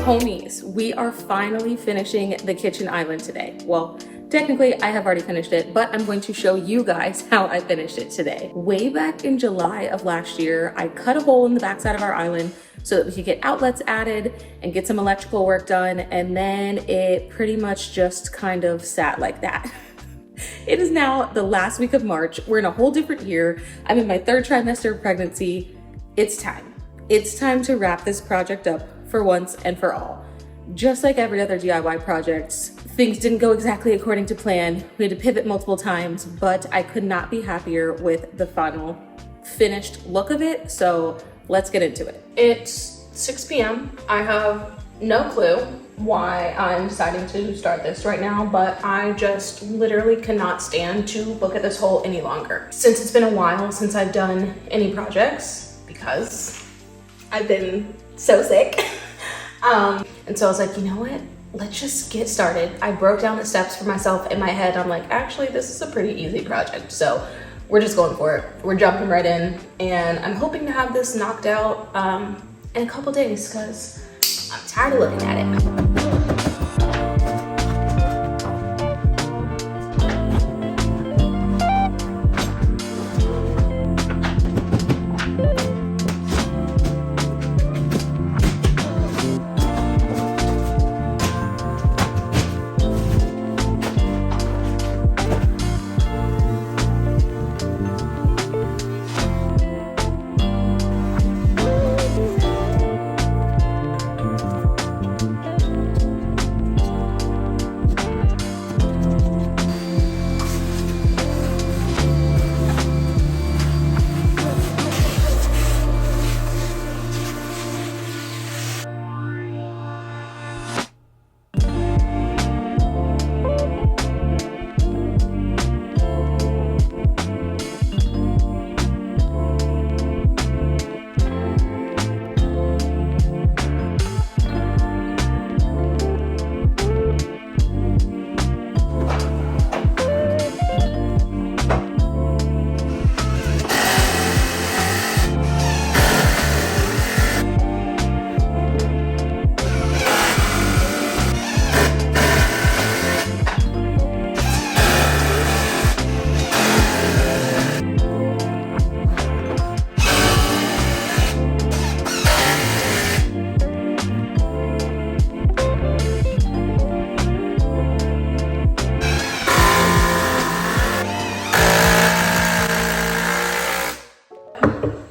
Homies, we are finally finishing the kitchen island today. Well, technically I have already finished it, but I'm going to show you guys how I finished it today. Way back in July of last year, I cut a hole in the backside of our island so that we could get outlets added and get some electrical work done, and then it pretty much just kind of sat like that. It is now the last week of March. We're in a whole different year. I'm in my 3rd trimester of pregnancy. It's time. It's time to wrap this project up for once and for all. Just like every other DIY project, things didn't go exactly according to plan. We had to pivot multiple times, but I could not be happier with the final finished look of it. So let's get into it. It's 6 p.m. I have no clue why I'm deciding to start this right now, but I just literally cannot stand to look at this hole any longer. Since it's been a while since I've done any projects, because I've been so sick. And so I was like, you know what? Let's just get started. I broke down the steps for myself in my head. I'm like, actually, this is a pretty easy project. So we're just going for it. We're jumping right in, and I'm hoping to have this knocked out in a couple days because I'm tired of looking at it.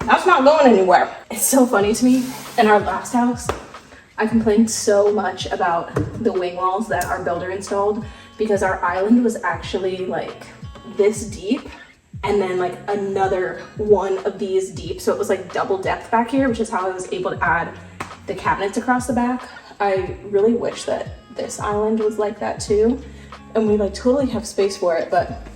That's not going anywhere. It's so funny to me. In our last house, I complained so much about the wing walls that our builder installed because our island was actually like this deep and then like another one of these deep. So it was like double depth back here, which is how I was able to add the cabinets across the back. I really wish that this island was like that too. And we like totally have space for it, but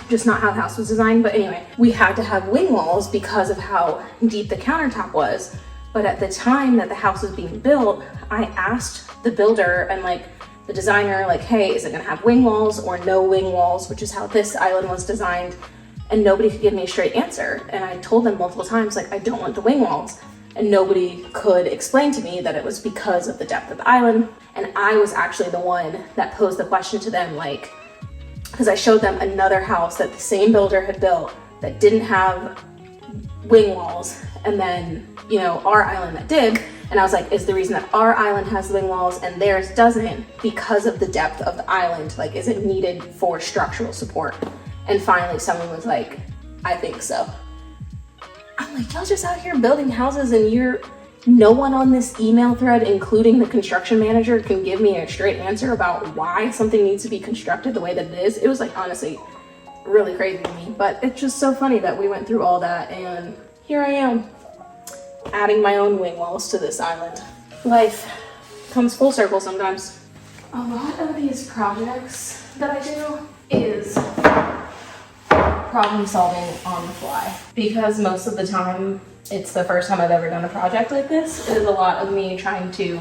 just not how the house was designed. But anyway, we had to have wing walls because of how deep the countertop was. But at the time that the house was being built, I asked the builder and like the designer, like, hey, is it gonna have wing walls or no wing walls, which is how this island was designed. And nobody could give me a straight answer. And I told them multiple times, like, I don't want the wing walls. And nobody could explain to me that it was because of the depth of the island. And I was actually the one that posed the question to them, like, because I showed them another house that the same builder had built that didn't have wing walls, and then, you know, our island that did. And I was like, is the reason that our island has wing walls and theirs doesn't because of the depth of the island? Like, is it needed for structural support? And finally someone was like, I think so. I'm like, y'all just out here building houses and no one on this email thread, including the construction manager, can give me a straight answer about why something needs to be constructed the way that it is. It was like, honestly, really crazy to me. But it's just so funny that we went through all that and here I am adding my own wing walls to this island. Life comes full circle sometimes. A lot of these projects that I do is problem solving on the fly, because most of the time it's the first time I've ever done a project like this. It is a lot of me trying to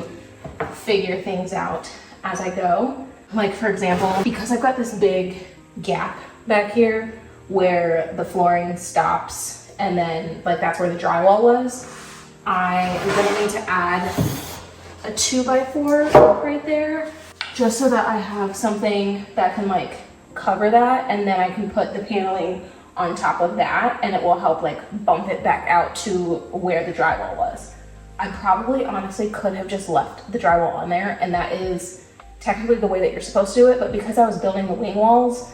figure things out as I go. Like, for example, because I've got this big gap back here where the flooring stops, and then like that's where the drywall was, I am gonna need to add a 2x4 right there, just so that I have something that can like cover that, and then I can put the paneling on top of that, and it will help like bump it back out to where the drywall was. I probably honestly could have just left the drywall on there, and that is technically the way that you're supposed to do it, but because I was building the wing walls,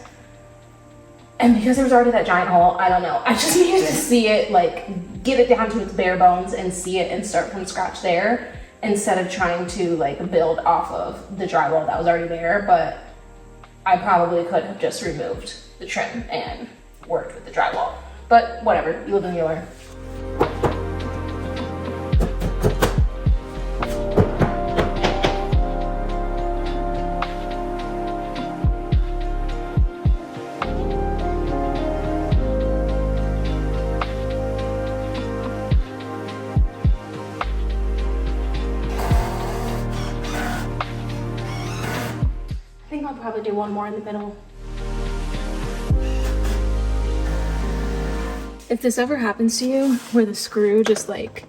and because there was already that giant hole, I don't know, I just needed to see it, like get it down to its bare bones and see it and start from scratch there, instead of trying to like build off of the drywall that was already there. But I probably could have just removed the trim and worked with the drywall. But whatever, you live and you learn. I think I'll probably do one more in the middle. If this ever happens to you, where the screw just like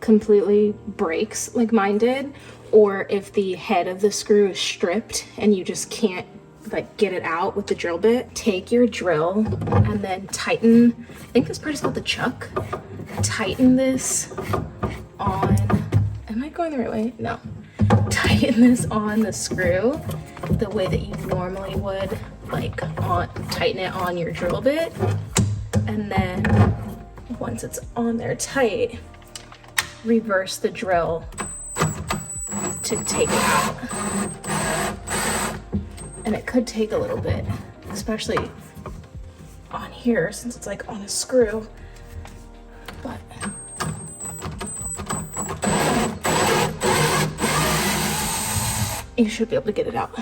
completely breaks like mine did, or if the head of the screw is stripped and you just can't like get it out with the drill bit, take your drill and then tighten, I think this part is called the chuck, tighten this on, am I going the right way? No. Tighten this on the screw the way that you normally would, like tighten it on your drill bit, and then once it's on there tight, reverse the drill to take it out. And it could take a little bit, especially on here since it's like on a screw, but you should be able to get it out.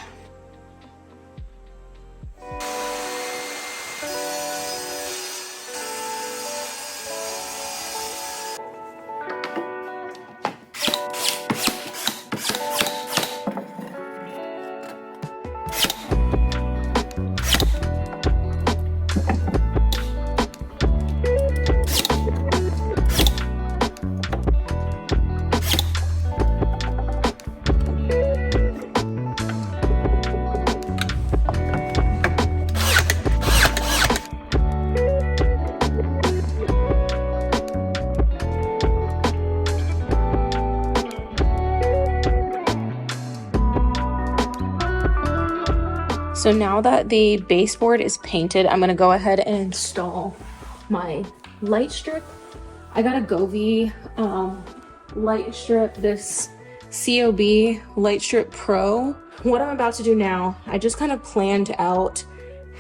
So now that the baseboard is painted, I'm gonna go ahead and install my light strip. I got a Govee light strip, this COB Light Strip Pro. What I'm about to do now, I just kind of planned out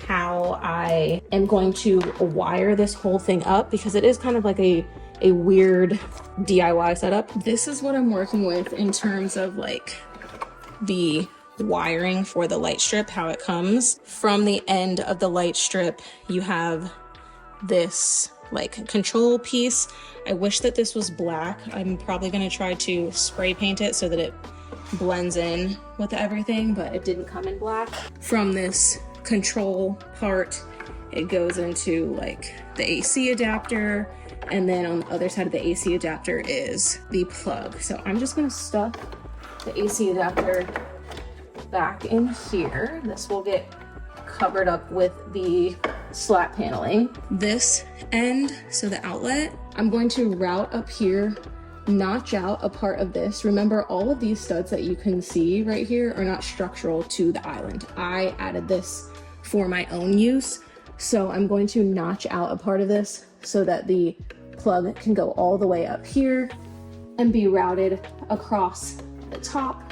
how I am going to wire this whole thing up, because it is kind of like a weird DIY setup. This is what I'm working with in terms of like the wiring for the light strip, how it comes. From the end of the light strip, you have this like control piece. I wish that this was black. I'm probably gonna try to spray paint it so that it blends in with everything, but it didn't come in black. From this control part, it goes into like the AC adapter, and then on the other side of the AC adapter is the plug. So I'm just gonna stuff the AC adapter back in here. This will get covered up with the slat paneling. This end, so the outlet, I'm going to route up here, notch out a part of this. Remember, all of these studs that you can see right here are not structural to the island. I added this for my own use, so I'm going to notch out a part of this so that the plug can go all the way up here and be routed across the top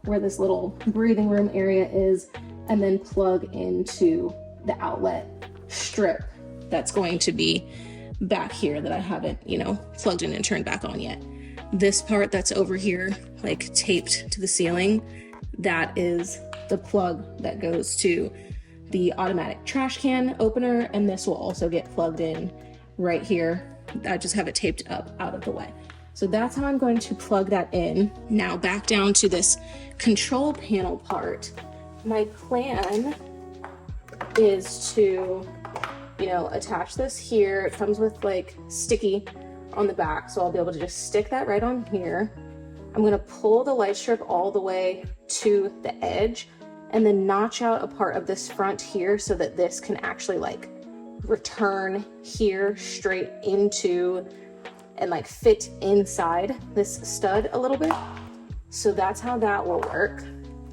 where this little breathing room area is, and then plug into the outlet strip that's going to be back here that I haven't, plugged in and turned back on yet. this part that's over here, like taped to the ceiling, that is the plug that goes to the automatic trash can opener, and this will also get plugged in right here. I just have it taped up out of the way. So that's how I'm going to plug that in. Now back down to this control panel part. My plan is to, you know, attach this here. It comes with like sticky on the back, so I'll be able to just stick that right on here. I'm gonna pull the light strip all the way to the edge and then notch out a part of this front here so that this can actually like return here straight into and like fit inside this stud a little bit. So that's how that will work.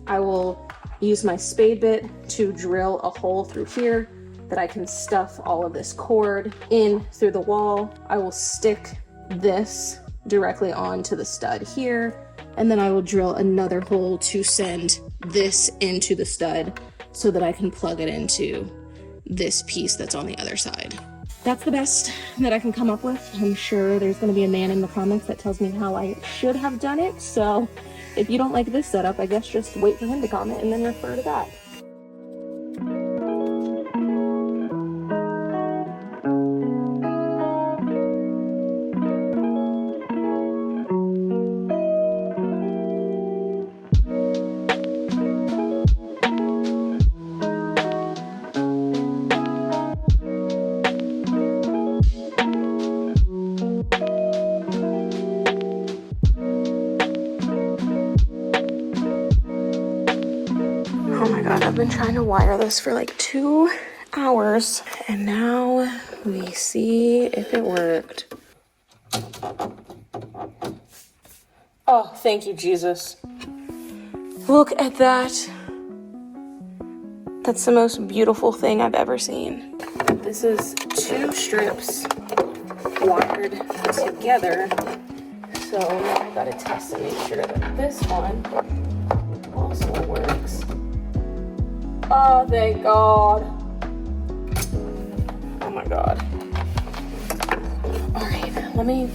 I will use my spade bit to drill a hole through here that I can stuff all of this cord in through the wall. I will stick this directly onto the stud here, and then I will drill another hole to send this into the stud so that I can plug it into this piece that's on the other side. That's the best that I can come up with. I'm sure there's going to be a man in the comments that tells me how I should have done it. So if you don't like this setup, I guess just wait for him to comment and then refer to that. Oh my god, I've been trying to wire this for like 2 hours, and now we see if it worked. Oh, thank you, Jesus. Look at that. That's the most beautiful thing I've ever seen. This is 2 strips wired together. So now I gotta test to make sure that this one also works. Oh, thank God. Oh my God. All right, let me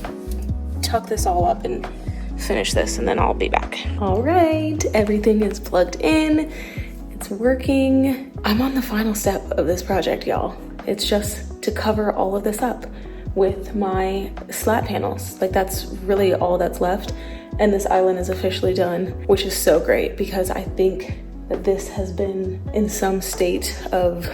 tuck this all up and finish this, and then I'll be back. All right, everything is plugged in. It's working. I'm on the final step of this project, y'all. It's just to cover all of this up with my slat panels. Like, that's really all that's left. And this island is officially done, which is so great because I think that this has been in some state of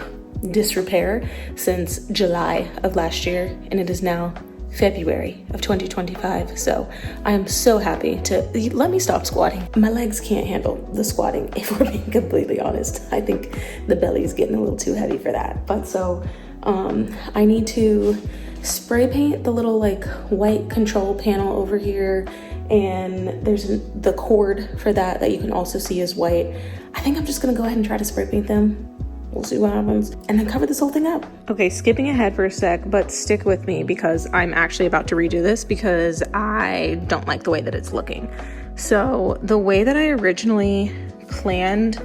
disrepair since July of last year, and it is now February of 2025. So I am so happy to, let me stop squatting. My legs can't handle the squatting, if we're being completely honest. I think the belly is getting a little too heavy for that. But so I need to spray paint the little like white control panel over here, and there's the cord for that you can also see is white. I think I'm just gonna go ahead and try to spray paint them. We'll see what happens, and then cover this whole thing up. Okay, skipping ahead for a sec, but stick with me because I'm actually about to redo this because I don't like the way that it's looking. So the way that I originally planned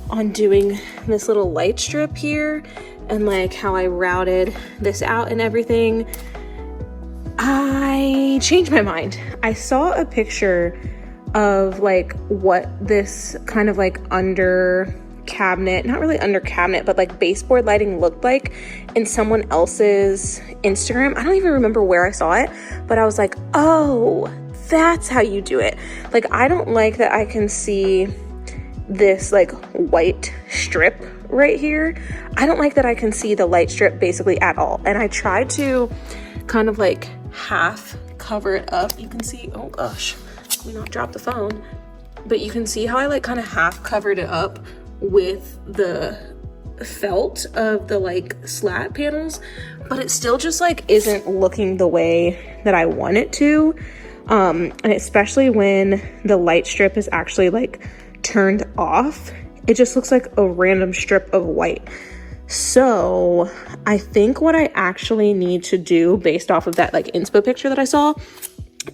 on doing this little light strip here and like how I routed this out and everything, I changed my mind. I saw a picture of like what this kind of like under cabinet, not really under cabinet, but like baseboard lighting looked like in someone else's Instagram. I don't even remember where I saw it, but I was like, oh, that's how you do it. Like, I don't like that I can see this like white strip right here. I don't like that I can see the light strip basically at all. And I tried to kind of like half cover it up. You can see, oh gosh, let me not drop the phone, but you can see how I like kind of half covered it up with the felt of the like slat panels, but it still just like isn't looking the way that I want it to. And especially when the light strip is actually like turned off, it just looks like a random strip of white. So I think what I actually need to do based off of that like inspo picture that I saw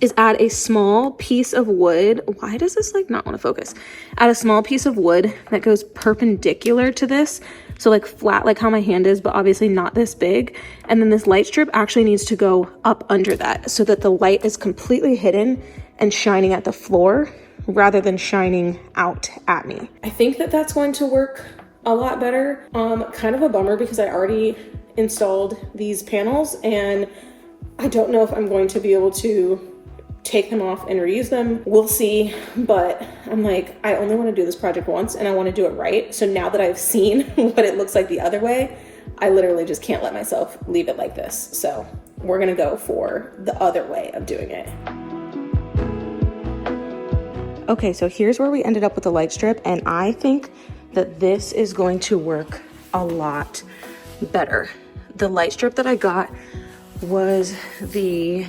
is add a small piece of wood. Why does this like not want to focus? Add a small piece of wood that goes perpendicular to this So like flat, like how my hand is, but obviously not this big. And then this light strip actually needs to go up under that so that the light is completely hidden and shining at the floor rather than shining out at me. I think that that's going to work a lot better. Kind of a bummer because I already installed these panels and I don't know if I'm going to be able to take them off and reuse them. We'll see, but I'm like, I only want to do this project once and I want to do it right. So now that I've seen what it looks like the other way, I literally just can't let myself leave it like this. So we're gonna go for the other way of doing it. Okay, so here's where we ended up with the light strip, and I think that this is going to work a lot better. The light strip that I got was the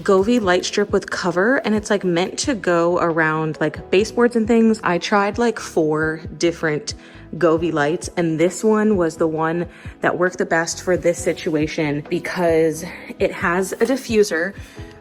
Govee light strip with cover, and it's like meant to go around like baseboards and things. I tried like 4 different Govee lights, and this one was the one that worked the best for this situation because it has a diffuser,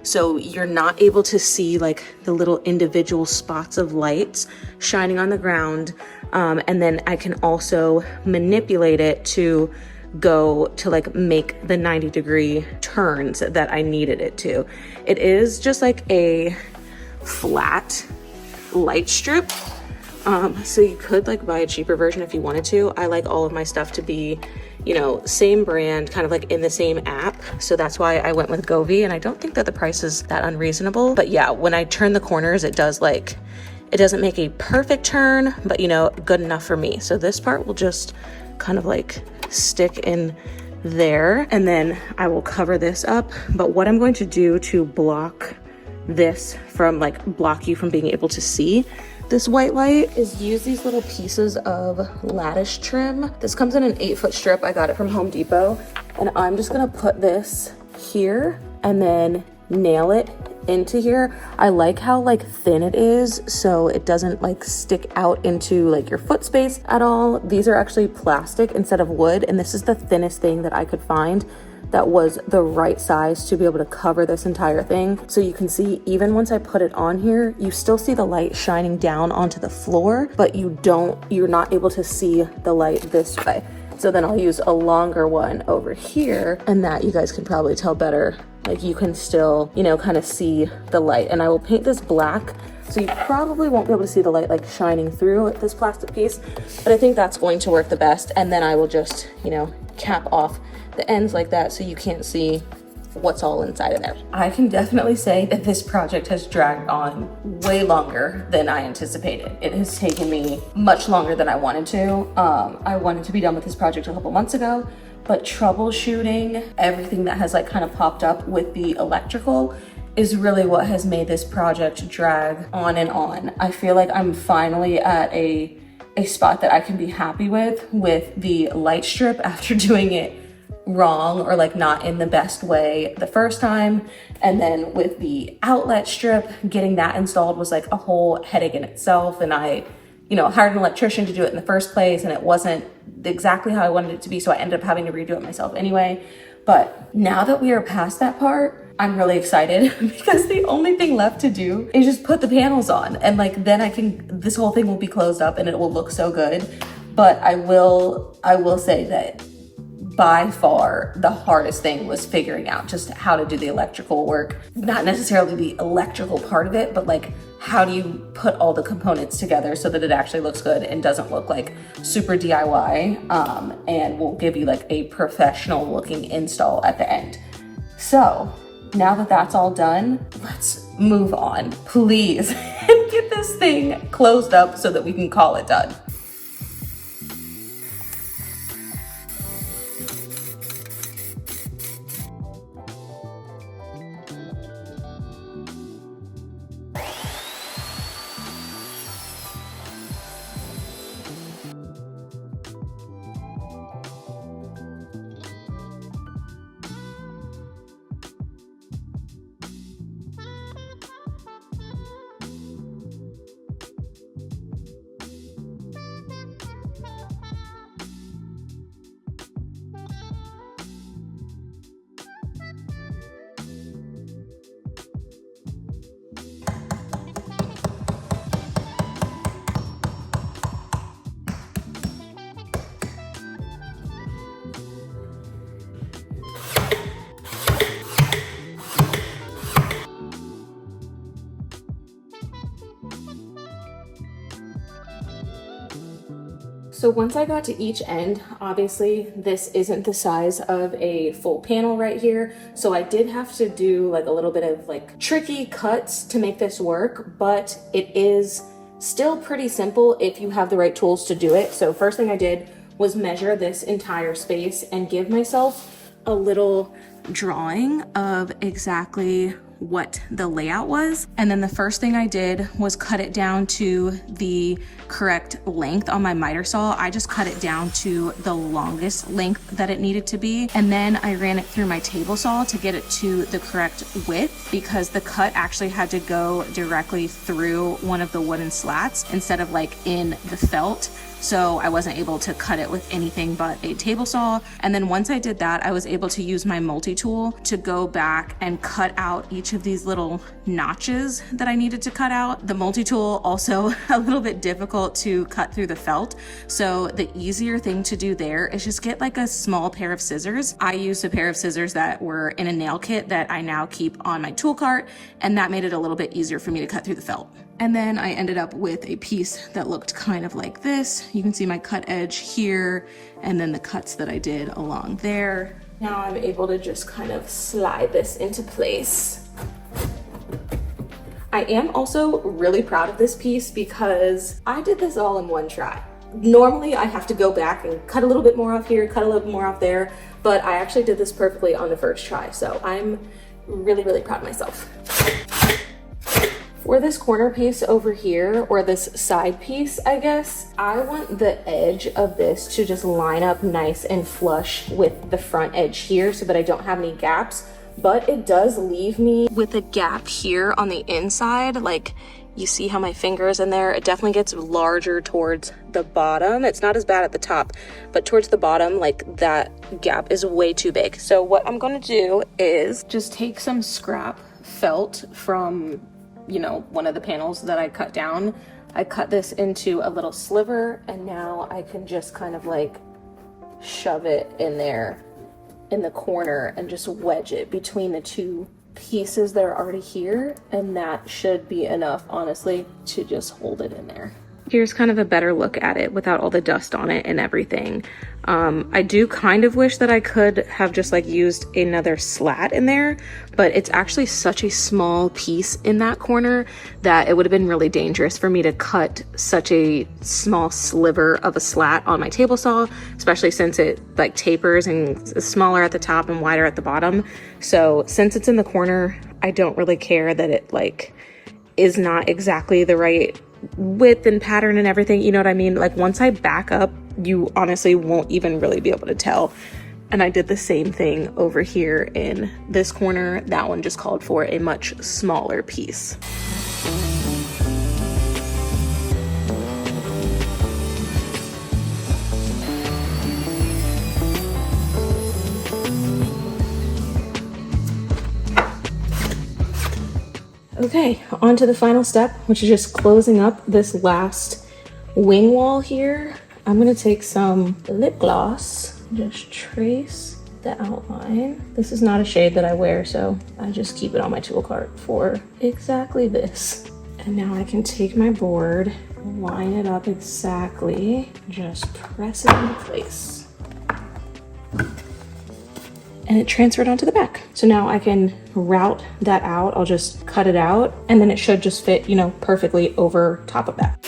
so you're not able to see like the little individual spots of lights shining on the ground. And then I can also manipulate it to go to like make the 90-degree turns that I needed it to. It is just like a flat light strip. So you could like buy a cheaper version if you wanted to. I like all of my stuff to be, you know, same brand, kind of like in the same app. So that's why I went with Govee, and I don't think that the price is that unreasonable. But yeah, when I turn the corners, it doesn't make a perfect turn, but you know, good enough for me. So this part will just kind of like stick in there, and then I will cover this up. But what I'm going to do to block this from block you from being able to see this white light is use these little pieces of lattice trim. This comes in an 8-foot strip. I got it from Home Depot, and I'm just gonna put this here and then nail it into here. I like how thin it is, so it doesn't stick out into your foot space at all. These are actually plastic instead of wood, and this is the thinnest thing that I could find that was the right size to be able to cover this entire thing. So you can see, even once I put it on here, you still see the light shining down onto the floor, but you're not able to see the light this way. So then I'll use a longer one over here, and that you guys can probably tell better. You can still, kind of see the light. And I will paint this black, so you probably won't be able to see the light shining through this plastic piece, but I think that's going to work the best. And then I will just, cap off the ends like that so you can't see what's all inside of there. I can definitely say that this project has dragged on way longer than I anticipated. It has taken me much longer than I wanted to. I wanted to be done with this project a couple months ago, but troubleshooting everything that has kind of popped up with the electrical is really what has made this project drag on and on. I feel like I'm finally at a spot that I can be happy with the light strip after doing it wrong or not in the best way the first time. And then with the outlet strip, getting that installed was a whole headache in itself. And I, hired an electrician to do it in the first place, and it wasn't exactly how I wanted it to be. So I ended up having to redo it myself anyway. But now that we are past that part, I'm really excited because the only thing left to do is just put the panels on, and then this whole thing will be closed up and it will look so good. But I will say that by far the hardest thing was figuring out just how to do the electrical work. Not necessarily the electrical part of it, but how do you put all the components together so that it actually looks good and doesn't look super DIY, and will give you a professional looking install at the end. So now that that's all done, let's move on, please, and get this thing closed up so that we can call it done. So once I got to each end, obviously this isn't the size of a full panel right here. So I did have to do like a little bit of like tricky cuts to make this work, but it is still pretty simple if you have the right tools to do it. So first thing I did was measure this entire space and give myself a little drawing of exactly what the layout was. And then the first thing I did was cut it down to the correct length on my miter saw. I just cut it down to the longest length that it needed to be. And then I ran it through my table saw to get it to the correct width, because the cut actually had to go directly through one of the wooden slats instead of like in the felt. So I wasn't able to cut it with anything but a table saw. And then once I did that, I was able to use my multi-tool to go back and cut out each of these little notches that I needed to cut out. The multi-tool also a little bit difficult to cut through the felt. So the easier thing to do there is just get like a small pair of scissors. I used a pair of scissors that were in a nail kit that I now keep on my tool cart, and that made it a little bit easier for me to cut through the felt. And then I ended up with a piece that looked kind of like this. You can see my cut edge here, and then the cuts that I did along there. Now I'm able to just kind of slide this into place. I am also really proud of this piece because I did this all in one try. Normally I have to go back and cut a little bit more off here, cut a little bit more off there, but I actually did this perfectly on the first try. So I'm really, really proud of myself. For this corner piece over here, or this side piece, I guess, I want the edge of this to just line up nice and flush with the front edge here so that I don't have any gaps, but it does leave me with a gap here on the inside. Like, you see how my finger is in there? It definitely gets larger towards the bottom. It's not as bad at the top, but towards the bottom, like that gap is way too big. So what I'm gonna do is just take some scrap felt from, you know, one of the panels that I cut down. I cut this into a little sliver, and now I can just kind of like shove it in there in the corner and just wedge it between the two pieces that are already here, and that should be enough, honestly, to just hold it in there. Here's kind of a better look at it without all the dust on it and everything. I do kind of wish that I could have just like used another slat in there, but it's actually such a small piece in that corner that it would have been really dangerous for me to cut such a small sliver of a slat on my table saw, especially since it like tapers and is smaller at the top and wider at the bottom. So since it's in the corner, I don't really care that it like is not exactly the right width and pattern and everything, you know what I mean? Like once I back up, you honestly won't even really be able to tell. And I did the same thing over here in this corner. That one just called for a much smaller piece. Okay, on to the final step, which is just closing up this last wing wall here. I'm gonna take some lip gloss, just trace the outline. This is not a shade that I wear, so I just keep it on my tool cart for exactly this. And now I can take my board, line it up exactly, just press it into place. And it transferred onto the back. So now I can route that out. I'll just cut it out, and then it should just fit, you know, perfectly over top of that.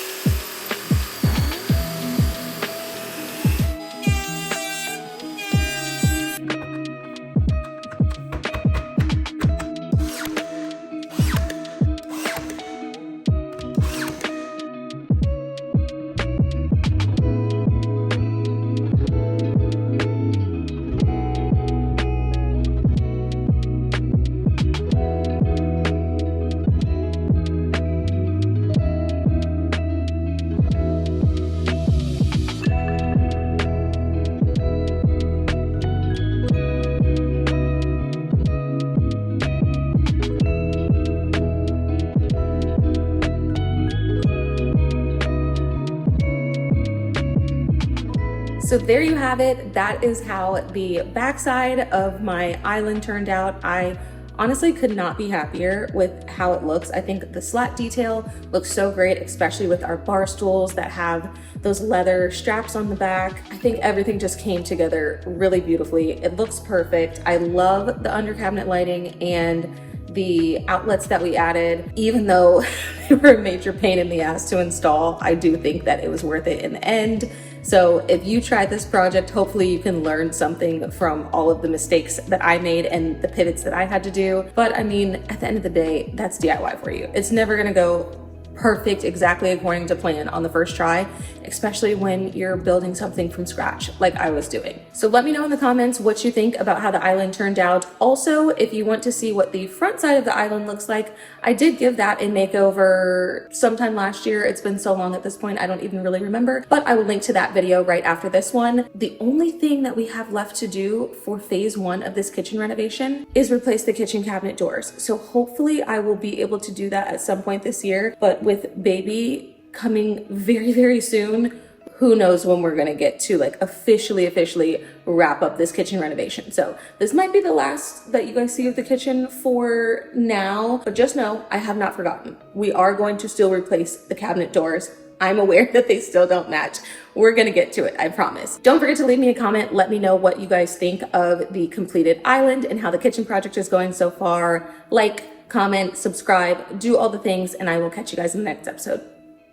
So there you have it. That is how the backside of my island turned out. I Honestly, could not be happier with how it looks. I think the slat detail looks so great, especially with our bar stools that have those leather straps on the back. I think everything just came together really beautifully. It looks perfect. I love the under cabinet lighting and the outlets that we added. Even though they were a major pain in the ass to install, I do think that it was worth it in the end. So if you try this project, hopefully you can learn something from all of the mistakes that I made and the pivots that I had to do. But I mean, at the end of the day, that's DIY for you. It's never gonna go perfect exactly according to plan on the first try, especially when you're building something from scratch like I was doing. So let me know in the comments what you think about how the island turned out. Also, if you want to see what the front side of the island looks like, I did give that a makeover sometime last year. It's been so long at this point, I don't even really remember, but I will link to that video right after this one. The only thing that we have left to do for phase 1 of this kitchen renovation is replace the kitchen cabinet doors. So hopefully I will be able to do that at some point this year, but with baby coming very, very soon, who knows when we're gonna get to like officially wrap up this kitchen renovation. So this might be the last that you guys see of the kitchen for now, but just know I have not forgotten. We are going to still replace the cabinet doors. I'm aware that they still don't match. We're gonna get to it, I promise. Don't forget to leave me a comment. Let me know what you guys think of the completed island and how the kitchen project is going so far. Like, comment, subscribe, do all the things, and I will catch you guys in the next episode.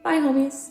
Bye, homies.